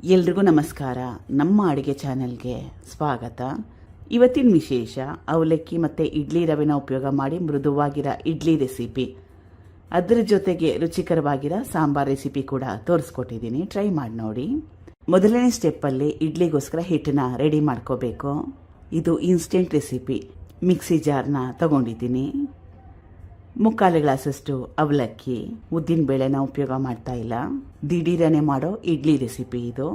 ಎಲ್ರಿಗೂ ನಮಸ್ಕಾರ. ನಮ್ಮ ಅಡುಗೆ ಚಾನೆಲ್ಗೆ ಸ್ವಾಗತ. ಇವತ್ತಿನ ವಿಶೇಷ ಅವಲಕ್ಕಿ ಮತ್ತು ಇಡ್ಲಿ ರವೆನ ಉಪಯೋಗ ಮಾಡಿ ಮೃದುವಾಗಿರೋ ಇಡ್ಲಿ ರೆಸಿಪಿ, ಅದರ ಜೊತೆಗೆ ರುಚಿಕರವಾಗಿರೋ ಸಾಂಬಾರ್ ರೆಸಿಪಿ ಕೂಡ ತೋರಿಸ್ಕೊಟ್ಟಿದ್ದೀನಿ. ಟ್ರೈ ಮಾಡಿ ನೋಡಿ. ಮೊದಲನೇ ಸ್ಟೆಪ್ಪಲ್ಲಿ ಇಡ್ಲಿಗೋಸ್ಕರ ಹಿಟ್ಟನ್ನ ರೆಡಿ ಮಾಡ್ಕೋಬೇಕು. ಇದು ಇನ್ಸ್ಟೆಂಟ್ ರೆಸಿಪಿ. ಮಿಕ್ಸಿ ಜಾರ್ನ ತಗೊಂಡಿದ್ದೀನಿ. 3/4 ಗ್ಲಾಸಷ್ಟು ಅವಲಕ್ಕಿ, ಉದ್ದಿನ ಬೇಳೆನ ಉಪಯೋಗ ಮಾಡ್ತಾ ಇಲ್ಲ. ದಿಢೀರನೆ ಮಾಡೋ ಇಡ್ಲಿ ರೆಸಿಪಿ ಇದು.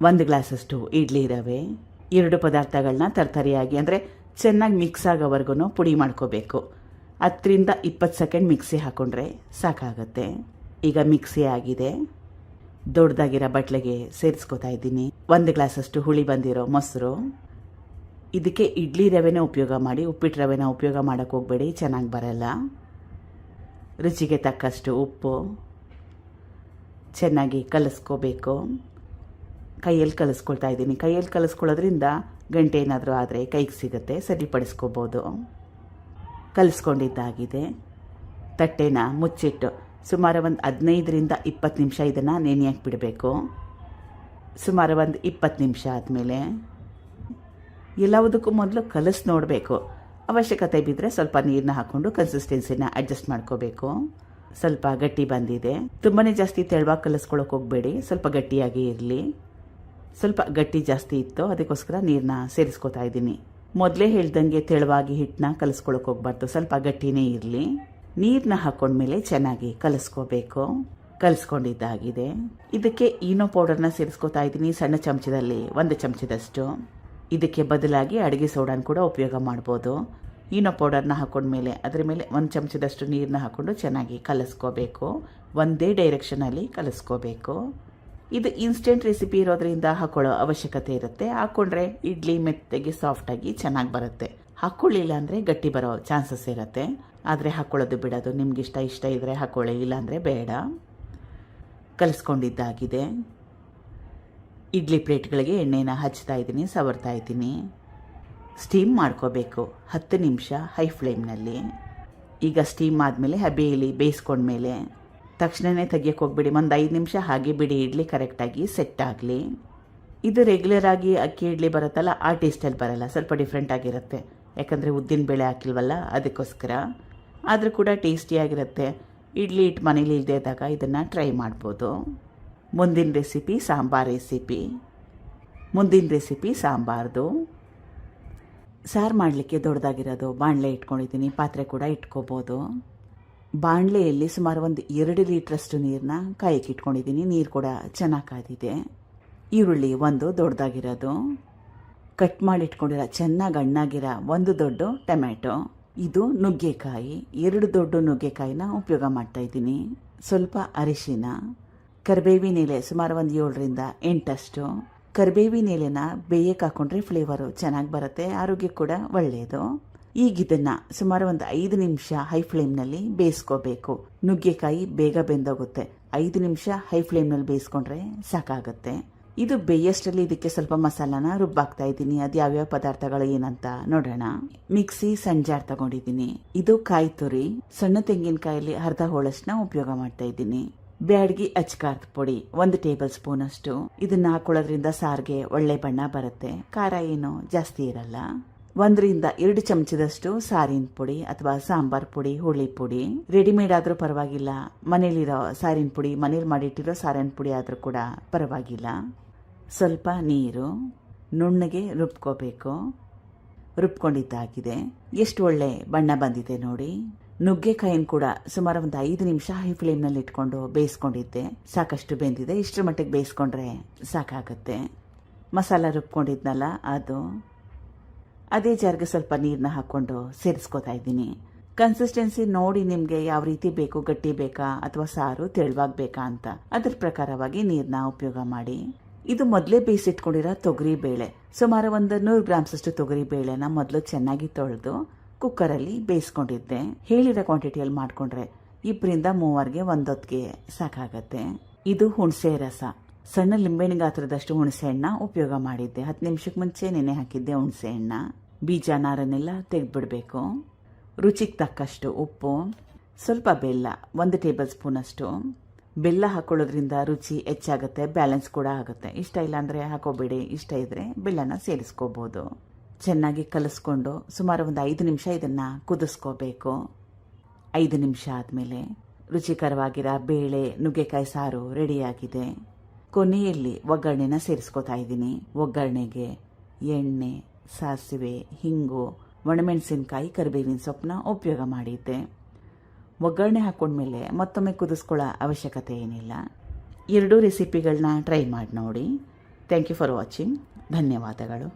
1 ಗ್ಲಾಸಷ್ಟು ಇಡ್ಲಿ ರವೆ. 2 ಪದಾರ್ಥಗಳನ್ನ ತರ್ತರಿಯಾಗಿ ಅಂದರೆ ಚೆನ್ನಾಗಿ ಮಿಕ್ಸ್ ಆಗೋವರೆಗೂ ಪುಡಿ ಮಾಡ್ಕೋಬೇಕು. 10 ರಿಂದ 20 ಸೆಕೆಂಡ್ ಮಿಕ್ಸಿ ಹಾಕೊಂಡ್ರೆ ಸಾಕಾಗುತ್ತೆ. ಈಗ ಮಿಕ್ಸಿ ಆಗಿದೆ. ದೊಡ್ಡದಾಗಿರೋ ಬಟ್ಲಿಗೆ ಸೇರಿಸ್ಕೊತಾ ಇದ್ದೀನಿ. 1 ಗ್ಲಾಸಷ್ಟು ಹುಳಿ ಬಂದಿರೋ ಮೊಸರು. ಇದಕ್ಕೆ ಇಡ್ಲಿ ರವೆನೇ ಉಪಯೋಗ ಮಾಡಿ, ಉಪ್ಪಿಟ್ಟು ರವೆನ ಉಪಯೋಗ ಮಾಡೋಕ್ಕೆ ಹೋಗಬೇಡಿ, ಚೆನ್ನಾಗಿ ಬರಲ್ಲ. ರುಚಿಗೆ ತಕ್ಕಷ್ಟು ಉಪ್ಪು. ಚೆನ್ನಾಗಿ ಕಲಿಸ್ಕೋಬೇಕು. ಕೈಯಲ್ಲಿ ಕಲಿಸ್ಕೊಳ್ತಾ ಇದ್ದೀನಿ. ಕೈಯಲ್ಲಿ ಕಲಿಸ್ಕೊಳ್ಳೋದ್ರಿಂದ ಗಂಟೆ ಏನಾದರೂ ಆದರೆ ಕೈಗೆ ಸಿಗುತ್ತೆ, ಸರಿಪಡಿಸ್ಕೋಬೋದು. ಕಲಿಸ್ಕೊಂಡಿದ್ದಾಗಿದೆ. ತಟ್ಟೆನ ಮುಚ್ಚಿಟ್ಟು ಸುಮಾರು ಒಂದು 15 ರಿಂದ 20 ನಿಮಿಷ ಇದನ್ನು ನೆನೆಯಕ್ಕೆ ಬಿಡಬೇಕು. ಸುಮಾರು ಒಂದು 20 ನಿಮಿಷ ಆದಮೇಲೆ ಎಲ್ಲದಕ್ಕೂ ಮೊದಲು ಕಲಿಸಿ ನೋಡಬೇಕು. ಅವಶ್ಯಕತೆ ಬಿದ್ದರೆ ಸ್ವಲ್ಪ ನೀರನ್ನ ಹಾಕ್ಕೊಂಡು ಕನ್ಸಿಸ್ಟೆನ್ಸಿನ ಅಡ್ಜಸ್ಟ್ ಮಾಡ್ಕೋಬೇಕು. ಸ್ವಲ್ಪ ಗಟ್ಟಿ ಬಂದಿದೆ. ತುಂಬಾ ಜಾಸ್ತಿ ತೆಳುವಾಗಿ ಕಲಿಸ್ಕೊಳ್ಳೋಕೆ ಹೋಗಬೇಡಿ, ಸ್ವಲ್ಪ ಗಟ್ಟಿಯಾಗಿ ಇರಲಿ. ಸ್ವಲ್ಪ ಗಟ್ಟಿ ಜಾಸ್ತಿ ಇತ್ತು, ಅದಕ್ಕೋಸ್ಕರ ನೀರನ್ನ ಸೇರಿಸ್ಕೊತಾ ಇದ್ದೀನಿ. ಮೊದಲೇ ಹೇಳ್ದಂಗೆ ತೆಳುವಾಗಿ ಹಿಟ್ಟನ್ನ ಕಲಿಸ್ಕೊಳ್ಳೋಕೆ ಹೋಗ್ಬಾರ್ದು, ಸ್ವಲ್ಪ ಗಟ್ಟಿನೇ ಇರಲಿ. ನೀರನ್ನ ಹಾಕೊಂಡ್ಮೇಲೆ ಚೆನ್ನಾಗಿ ಕಲಿಸ್ಕೋಬೇಕು. ಕಲಿಸ್ಕೊಂಡಿದ್ದಾಗಿದೆ. ಇದಕ್ಕೆ ಈನೋ ಪೌಡರ್ನ ಸೇರಿಸ್ಕೊತಾ ಇದ್ದೀನಿ. ಸಣ್ಣ ಚಮಚದಲ್ಲಿ 1 ಚಮಚದಷ್ಟು. ಇದಕ್ಕೆ ಬದಲಾಗಿ ಅಡುಗೆ ಸೋಡಾನ ಕೂಡ ಉಪಯೋಗ ಮಾಡ್ಬೋದು. ಈನೋ ಪೌಡರ್ನ ಹಾಕೊಂಡ್ಮೇಲೆ ಅದರ ಮೇಲೆ 1 ಚಮಚದಷ್ಟು ನೀರನ್ನ ಹಾಕ್ಕೊಂಡು ಚೆನ್ನಾಗಿ ಕಲಿಸ್ಕೋಬೇಕು. ಒಂದೇ ಡೈರೆಕ್ಷನಲ್ಲಿ ಕಲಿಸ್ಕೋಬೇಕು. ಇದು ಇನ್ಸ್ಟೆಂಟ್ ರೆಸಿಪಿ ಇರೋದ್ರಿಂದ ಹಾಕೊಳ್ಳೋ ಅವಶ್ಯಕತೆ ಇರುತ್ತೆ. ಹಾಕ್ಕೊಂಡ್ರೆ ಇಡ್ಲಿ ಮೆತ್ತಗೆ ಸಾಫ್ಟಾಗಿ ಚೆನ್ನಾಗಿ ಬರುತ್ತೆ. ಹಾಕ್ಕೊಳ್ಳಿಲ್ಲ ಅಂದರೆ ಗಟ್ಟಿ ಬರೋ ಚಾನ್ಸಸ್ ಇರುತ್ತೆ. ಆದರೆ ಹಾಕ್ಕೊಳ್ಳೋದು ಬಿಡೋದು ನಿಮ್ಗೆ ಇಷ್ಟ ಇದ್ದರೆ ಹಾಕ್ಕೊಳ್ಳಿ, ಇಲ್ಲಾಂದರೆ ಬೇಡ. ಕಲಿಸ್ಕೊಂಡಿದ್ದಾಗಿದೆ. ಇಡ್ಲಿ ಪ್ಲೇಟ್ಗಳಿಗೆ ಎಣ್ಣೆನ ಹಚ್ತಾ ಇದ್ದೀನಿ, ಸವರ್ತಾ ಇದ್ದೀನಿ. ಸ್ಟೀಮ್ ಮಾಡ್ಕೋಬೇಕು 10 ನಿಮಿಷ ಹೈ ಫ್ಲೇಮ್ನಲ್ಲಿ. ಈಗ ಸ್ಟೀಮ್ ಆದಮೇಲೆ ಹಬೆಯಲ್ಲಿ ಬೇಯಿಸ್ಕೊಂಡ್ಮೇಲೆ ತಕ್ಷಣವೇ ತೆಗಿಯೋಕ್ಕೆ ಹೋಗ್ಬಿಡಿ. ಒಂದು 5 ನಿಮಿಷ ಹಾಗೆ ಬಿಡಿ, ಇಡ್ಲಿ ಕರೆಕ್ಟಾಗಿ ಸೆಟ್ ಆಗಲಿ. ಇದು ರೆಗ್ಯುಲರ್ ಆಗಿ ಅಕ್ಕಿ ಇಡ್ಲಿ ಬರುತ್ತಲ್ಲ, ಆ ಟೇಸ್ಟಲ್ಲಿ ಬರಲ್ಲ, ಸ್ವಲ್ಪ ಡಿಫ್ರೆಂಟ್ ಆಗಿರುತ್ತೆ. ಯಾಕಂದರೆ ಉದ್ದಿನ ಬೇಳೆ ಹಾಕಿಲ್ವಲ್ಲ, ಅದಕ್ಕೋಸ್ಕರ. ಆದರೂ ಕೂಡ ಟೇಸ್ಟಿಯಾಗಿರುತ್ತೆ. ಇಡ್ಲಿ ಹಿಟ್ಟು ಮನೇಲಿ ಇಲ್ಲದೆ ಇದ್ದಾಗ ಇದನ್ನು ಟ್ರೈ ಮಾಡ್ಬೋದು. ಮುಂದಿನ ರೆಸಿಪಿ ಸಾಂಬಾರ್ ರೆಸಿಪಿ. ಮುಂದಿನ ರೆಸಿಪಿ ಸಾಂಬಾರ್ದು. ಸಾರು ಮಾಡಲಿಕ್ಕೆ ದೊಡ್ಡದಾಗಿರೋದು ಬಾಣಲೆ ಇಟ್ಕೊಂಡಿದ್ದೀನಿ. ಪಾತ್ರೆ ಕೂಡ ಇಟ್ಕೋಬೋದು. ಬಾಣಲೆಯಲ್ಲಿ ಸುಮಾರು ಒಂದು 2 ಲೀಟ್ರಷ್ಟು ನೀರನ್ನ ಕಾಯಕ್ಕೆ ಇಟ್ಕೊಂಡಿದ್ದೀನಿ. ನೀರು ಕೂಡ ಚೆನ್ನಾಗಿ ಕಾದಿದೆ. ಈರುಳ್ಳಿ 1 ದೊಡ್ಡದಾಗಿರೋದು. ಕಟ್ ಮಾಡಿ ಇಟ್ಕೊಂಡಿರೋ ಚೆನ್ನಾಗಿ ಹಣ್ಣಾಗಿರೋ 1 ದೊಡ್ಡ ಟೊಮ್ಯಾಟೊ. ಇದು ನುಗ್ಗೆಕಾಯಿ. 2 ದೊಡ್ಡ ನುಗ್ಗೆಕಾಯಿನ ಉಪಯೋಗ ಮಾಡ್ತಾಯಿದ್ದೀನಿ. ಸ್ವಲ್ಪ ಅರಿಶಿನ. ಕರಿಬೇವಿನ ಎಲೆ ಸುಮಾರು ಒಂದು 7 ರಿಂದ 8 ಅಷ್ಟು. ಕರಿಬೇವಿನ ಎಲೆನ ಬೇಯಕ್ಕೆ ಹಾಕೊಂಡ್ರೆ ಫ್ಲೇವರು ಚೆನ್ನಾಗಿ ಬರುತ್ತೆ, ಆರೋಗ್ಯ ಕೂಡ ಒಳ್ಳೆಯದು. ಈಗ ಇದನ್ನು ಸುಮಾರು ಒಂದು 5 ನಿಮಿಷ ಹೈ ಫ್ಲೇಮ್ನಲ್ಲಿ ಬೇಯಿಸ್ಕೋಬೇಕು. ನುಗ್ಗೆಕಾಯಿ ಬೇಗ ಬೆಂದೋಗುತ್ತೆ. 5 ನಿಮಿಷ ಹೈ ಫ್ಲೇಮ್ನಲ್ಲಿ ಬೇಯಿಸ್ಕೊಂಡ್ರೆ ಸಾಕಾಗುತ್ತೆ. ಇದು ಬೇಯಷ್ಟರಲ್ಲಿ ಇದಕ್ಕೆ ಸ್ವಲ್ಪ ಮಸಾಲಾನ ರುಬ್ಬಾಕ್ತಾ ಇದ್ದೀನಿ. ಅದು ಯಾವ್ಯಾವ ಪದಾರ್ಥಗಳು ಏನಂತ ನೋಡೋಣ. ಮಿಕ್ಸಿ ಸಣ್ಣ ಜಾರ್ ತಗೊಂಡಿದ್ದೀನಿ. ಇದು ಕಾಯಿ ತುರಿ. ಸಣ್ಣ ತೆಂಗಿನಕಾಯಲ್ಲಿ ಅರ್ಧ ಹೋಳಷ್ಟನ್ನ ಉಪಯೋಗ ಮಾಡ್ತಾ ಇದ್ದೀನಿ. ಬ್ಯಾಡಗಿ ಅಚ್ಕಾರದ ಪುಡಿ 1 ಟೇಬಲ್ ಸ್ಪೂನ್ ಅಷ್ಟು. ಇದನ್ನ ಹಾಕೊಳ್ಳೋದ್ರಿಂದ ಸಾರಿಗೆ ಒಳ್ಳೆ ಬಣ್ಣ ಬರುತ್ತೆ. ಖಾರ ಏನು ಜಾಸ್ತಿ ಇರಲ್ಲ. 1 ರಿಂದ 2 ಚಮಚದಷ್ಟು ಸಾರಿನ ಪುಡಿ ಅಥವಾ ಸಾಂಬಾರ್ ಪುಡಿ, ಹುಳಿ ಪುಡಿ. ರೆಡಿಮೇಡ್ ಆದ್ರೂ ಪರವಾಗಿಲ್ಲ, ಮನೇಲಿರೋ ಸಾರಿನ ಪುಡಿ, ಮನೇಲಿ ಮಾಡಿಟ್ಟಿರೋ ಸಾರಿನ ಪುಡಿ ಆದ್ರೂ ಕೂಡ ಪರವಾಗಿಲ್ಲ. ಸ್ವಲ್ಪ ನೀರು. ನುಣ್ಣಗೆ ರುಬ್ಕೋಬೇಕು. ರುಬ್ಕೊಂಡಿದ್ದಾಗಿದೆ. ಎಷ್ಟು ಒಳ್ಳೆ ಬಣ್ಣ ಬಂದಿದೆ ನೋಡಿ. ನುಗ್ಗೆಕಾಯಿನ ಕೂಡ ಸುಮಾರು ಒಂದು 5 ನಿಮಿಷ ಹೈ ಫ್ಲೇಮ್ನಲ್ಲಿ ಇಟ್ಕೊಂಡು ಬೇಯಿಸ್ಕೊಂಡಿದ್ದೆ. ಸಾಕಷ್ಟು ಬೆಂದಿದೆ. ಇಷ್ಟರ ಮಟ್ಟಿಗೆ ಬೇಯಿಸ್ಕೊಂಡ್ರೆ ಸಾಕಾಗುತ್ತೆ. ಮಸಾಲ ರುಬ್ಕೊಂಡಿದ್ನಲ್ಲ ಅದು. ಅದೇ ಜಾರ್ಗೆ ಸ್ವಲ್ಪ ನೀರನ್ನ ಹಾಕ್ಕೊಂಡು ಸೇರಿಸ್ಕೊತಾ ಇದ್ದೀನಿ. ಕನ್ಸಿಸ್ಟೆನ್ಸಿ ನೋಡಿ ನಿಮಗೆ ಯಾವ ರೀತಿ ಬೇಕು, ಗಟ್ಟಿ ಬೇಕಾ ಅಥವಾ ಸಾರು ತೆಳುವಾಗಬೇಕಾ ಅಂತ ಅದ್ರ ಪ್ರಕಾರವಾಗಿ ನೀರನ್ನ ಉಪಯೋಗ ಮಾಡಿ. ಇದು ಮೊದಲೇ ಬೇಯಿಸಿಟ್ಕೊಂಡಿರೋ ತೊಗರಿ ಬೇಳೆ. ಸುಮಾರು ಒಂದು 100 ಗ್ರಾಮ್ಸಷ್ಟು ತೊಗರಿ ಬೇಳೆನ ಮೊದಲು ಚೆನ್ನಾಗಿ ತೊಳೆದು ಕುಕ್ಕರಲ್ಲಿ ಬೇಯಿಸ್ಕೊಂಡಿದ್ದೆ. ಹೇಳಿರೋ ಕ್ವಾಂಟಿಟಿಯಲ್ಲಿ ಮಾಡಿಕೊಂಡ್ರೆ 2 ರಿಂದ 3 ಒಂದೊತ್ತಿಗೆ ಸಾಕಾಗತ್ತೆ. ಇದು ಹುಣಸೆ ರಸ. ಸಣ್ಣ ಲಿಂಬೆಹಣ್ಣು ಗಾತ್ರದಷ್ಟು ಹುಣಸೆ ಹಣ್ಣನ್ನ ಉಪಯೋಗ ಮಾಡಿದ್ದೆ. 10 ನಿಮಿಷಕ್ಕೆ ಮುಂಚೆ ನೆನೆ ಹಾಕಿದ್ದೆ ಹುಣಸೆ ಹಣ್ಣ. ಬೀಜ ನಾರನ್ನೆಲ್ಲ ತೆಗೆದ್ಬಿಡ್ಬೇಕು. ರುಚಿಗೆ ತಕ್ಕಷ್ಟು ಉಪ್ಪು, ಸ್ವಲ್ಪ ಬೆಲ್ಲ 1 ಟೇಬಲ್ ಸ್ಪೂನ್ ಅಷ್ಟು, ಬೆಲ್ಲ ಹಾಕೊಳ್ಳೋದ್ರಿಂದ ರುಚಿ ಹೆಚ್ಚಾಗುತ್ತೆ, ಬ್ಯಾಲೆನ್ಸ್ ಕೂಡ ಆಗುತ್ತೆ. ಇಷ್ಟ ಇಲ್ಲ ಅಂದರೆ ಹಾಕೋಬೇಡಿ, ಇಷ್ಟ ಇದ್ದರೆ ಬೆಲ್ಲನ ಸೇರಿಸ್ಕೋಬೋದು. ಚೆನ್ನಾಗಿ ಕಲಿಸ್ಕೊಂಡು ಸುಮಾರು ಒಂದು 5 ನಿಮಿಷ ಇದನ್ನು ಕುದಿಸ್ಕೋಬೇಕು. 5 ನಿಮಿಷ ಆದಮೇಲೆ ರುಚಿಕರವಾಗಿರೋ ಬೇಳೆ ನುಗ್ಗೆಕಾಯಿ ಸಾರು ರೆಡಿಯಾಗಿದೆ. ಕೊನೆಯಲ್ಲಿ ಒಗ್ಗರಣೆನ ಸೇರಿಸ್ಕೋತಾ ಇದ್ದೀನಿ. ಒಗ್ಗರಣೆಗೆ ಎಣ್ಣೆ, ಸಾಸಿವೆ, ಹಿಂಗು, ಒಣಮೆಣಸಿನ್ಕಾಯಿ, ಕರಿಬೇವಿನ ಸೊಪ್ಪನ್ನ ಉಪಯೋಗ ಮಾಡಿದ್ದೆ. ಒಗ್ಗರಣೆ ಹಾಕೊಂಡ್ಮೇಲೆ ಮತ್ತೊಮ್ಮೆ ಕುದಿಸ್ಕೊಳ್ಳೋ ಅವಶ್ಯಕತೆ ಏನಿಲ್ಲ. 2 ರೆಸಿಪಿಗಳನ್ನ ಟ್ರೈ ಮಾಡಿ ನೋಡಿ. Thank you for watching. ಧನ್ಯವಾದಗಳು.